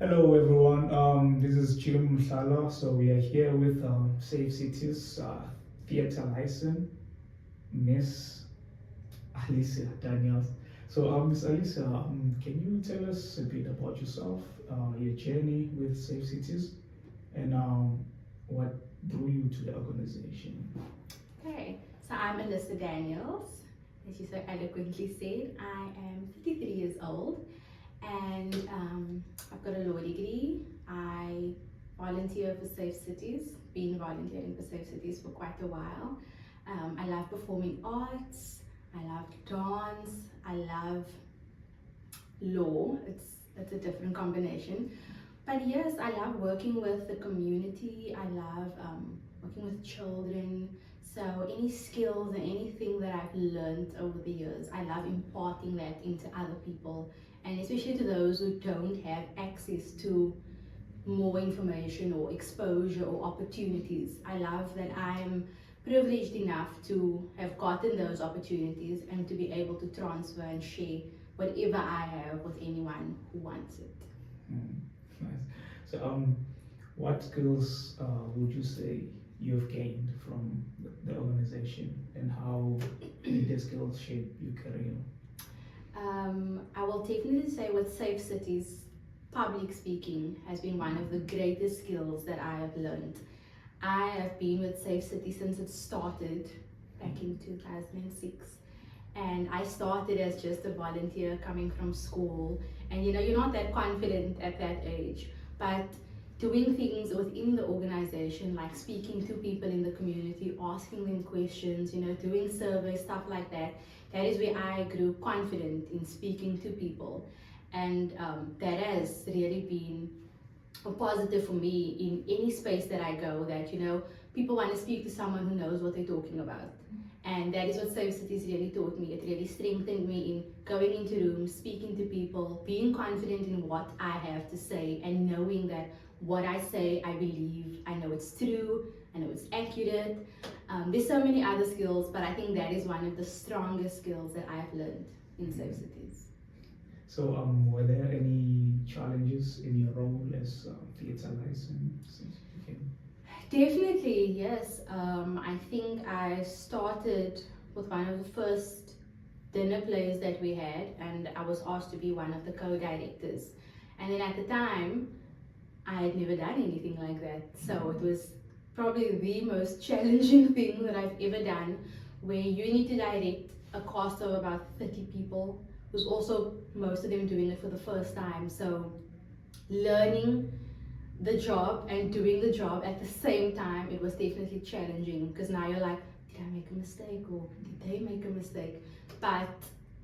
Hello everyone, this is Chilum Msala. So we are here with Safe Cities theatre license, Ms Alyssa Daniels. So Ms Alyssa, can you tell us a bit about yourself, your journey with Safe Cities, and what drew you to the organization? Okay, so I'm Alyssa Daniels. As you so eloquently said, I am 53 years old and I've got a law degree. I volunteer for Safe Cities, been volunteering for Safe Cities for quite a while. I love performing arts, I love dance, I love law. It's a different combination. But yes, I love working with the community. I love working with children. So any skills and anything that I've learned over the years, I love imparting that into other people, and especially to those who don't have access to more information or exposure or opportunities. I love that I'm privileged enough to have gotten those opportunities and to be able to transfer and share whatever I have with anyone who wants it. Nice. So what skills would you say you have gained from the organization, and how did the skills shape your career? I will definitely say with Safe Cities, public speaking has been one of the greatest skills that I have learned. I have been with Safe Cities since it started back in 2006. And I started as just a volunteer coming from school. And you're not that confident at that age, but doing things within the organization, like speaking to people in the community, asking them questions, doing surveys, stuff like that. That is where I grew confident in speaking to people. And that has really been a positive for me in any space that I go, that, people want to speak to someone who knows what they're talking about. And that is what Safe Cities really taught me. It really strengthened me in going into rooms, speaking to people, being confident in what I have to say, and knowing that what I say, I believe, I know it's true, I know it's accurate. There's so many other skills, but I think that is one of the strongest skills that I've learned in Safe Cities. So were there any challenges in your role as theatre license? Definitely, yes. I think I started with one of the first dinner plays that we had, and I was asked to be one of the co-directors. And then at the time, I had never done anything like that. So it was probably the most challenging thing that I've ever done, where you need to direct a cast of about 30 people, who's also most of them doing it for the first time. So learning the job and doing the job at the same time, it was definitely challenging, because now you're like, did I make a mistake, or did they make a mistake? But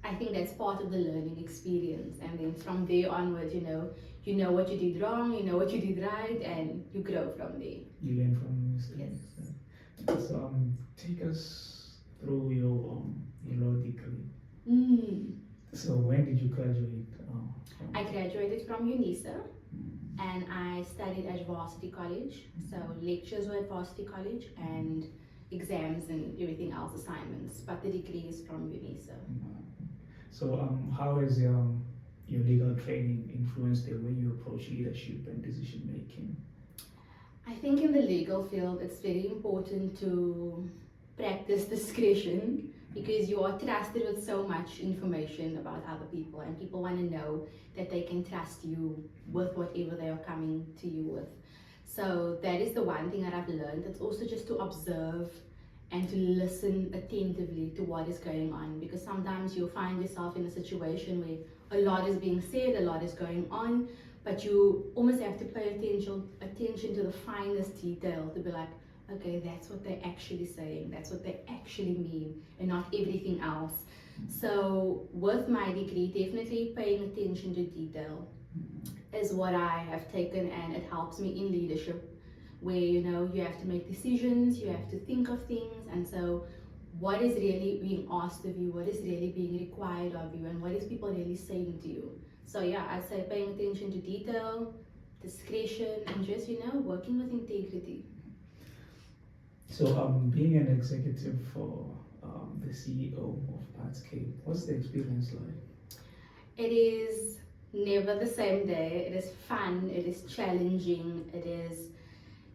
I think that's part of the learning experience, and then from there onwards, you know what you did wrong, you know what you did right, and you grow from there. You learn from mistakes. Yes. So take us through your law degree. So when did you graduate? I graduated from UNISA, and I studied at varsity college. So lectures were at varsity college, and exams and everything else, assignments. But the degree is from UNISA. So how has your legal training influenced the way you approach leadership and decision making? I think in the legal field, it's very important to practice discretion, because you are trusted with so much information about other people, and people want to know that they can trust you with whatever they are coming to you with. So that is the one thing that I've learned. It's also just to observe and to listen attentively to what is going on, because sometimes you'll find yourself in a situation where a lot is being said, a lot is going on, but you almost have to pay attention to the finest detail, to be like, okay, that's what they're actually saying, that's what they actually mean, and not everything else. So with my degree, definitely paying attention to detail is what I have taken, and it helps me in leadership, where you have to make decisions, you have to think of things, and so what is really being asked of you, what is really being required of you, and what is people really saying to you. So yeah, I'd say paying attention to detail, discretion, and just working with integrity. So being an executive for the CEO of Artscape, what's the experience like? It is never the same day. It is fun, it is challenging,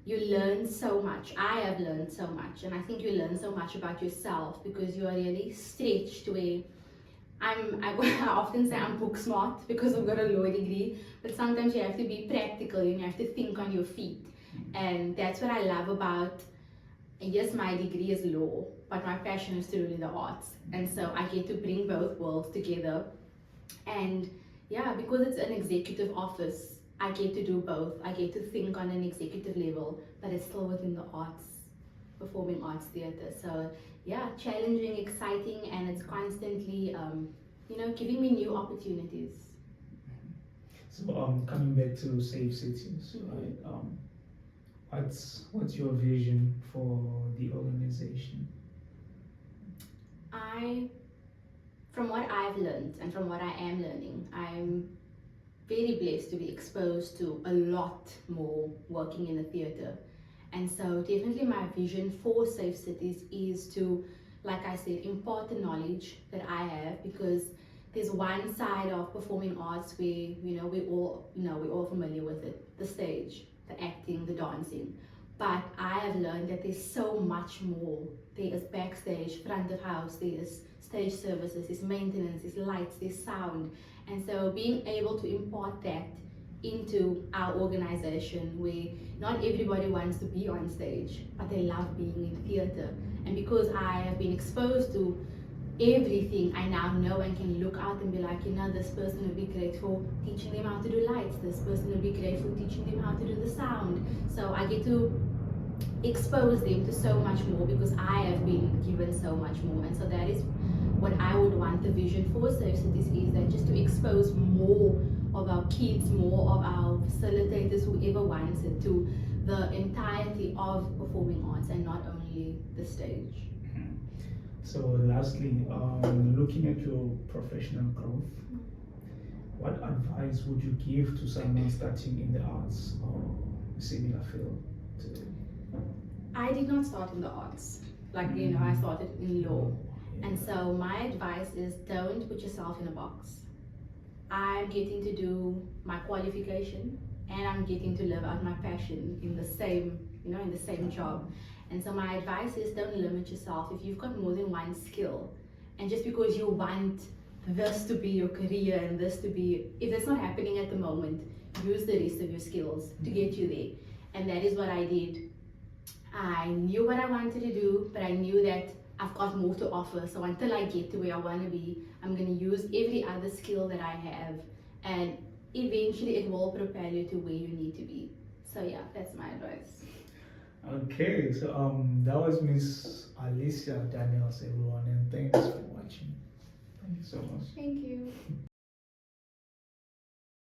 you learn so much. I have learned so much, and I think you learn so much about yourself because you are really stretched where I often say I'm book smart because I've got a law degree, but sometimes you have to be practical and you have to think on your feet. And that's what I love about, yes, my degree is law, but my passion is to really the arts. And so I get to bring both worlds together. And yeah, because it's an executive office, I get to do both. I get to think on an executive level, but it's still within the arts, performing arts theatre. So yeah, challenging, exciting, and it's constantly, giving me new opportunities. So coming back to Safe Cities, right? What's your vision for the organization? From what I've learned and from what I am learning, I'm very blessed to be exposed to a lot more working in the theatre. And so definitely my vision for Safe Cities is to, like I said, impart the knowledge that I have, because there's one side of performing arts where, we're all familiar with it, the stage, the acting, the dancing. But I have learned that there's so much more. There is backstage, front of house, there's stage services, there's maintenance, there's lights, there's sound. And so being able to impart that into our organization, where not everybody wants to be on stage, but they love being in theatre. And because I have been exposed to everything, I now know and can look out and be like, this person would be great for teaching them how to do lights, this person would be great for teaching them how to do the sound. So I get to expose them to so much more because I have been given so much more. And so that is what I would want the vision for Safe Cities is, that just to expose more of our kids, more of our facilitators, whoever wants it, to the entirety of performing arts and not only the stage. So lastly, looking at your professional growth, what advice would you give to someone starting in the arts or similar field? I did not start in the arts. I started in law. And so my advice is, don't put yourself in a box. I'm getting to do my qualification and I'm getting to live out my passion in the same job. And so my advice is, don't limit yourself. If you've got more than one skill, and just because you want this to be your career and this to be, if it's not happening at the moment, use the rest of your skills to get you there. And that is what I did. I knew what I wanted to do, but I knew that I've got more to offer. So until I get to where I want to be, I'm going to use every other skill that I have, and eventually it will propel you to where you need to be. So yeah, that's my advice. Okay, so that was Ms Alyssa Daniels, everyone, and thanks for watching. Thank you so much. Thank you.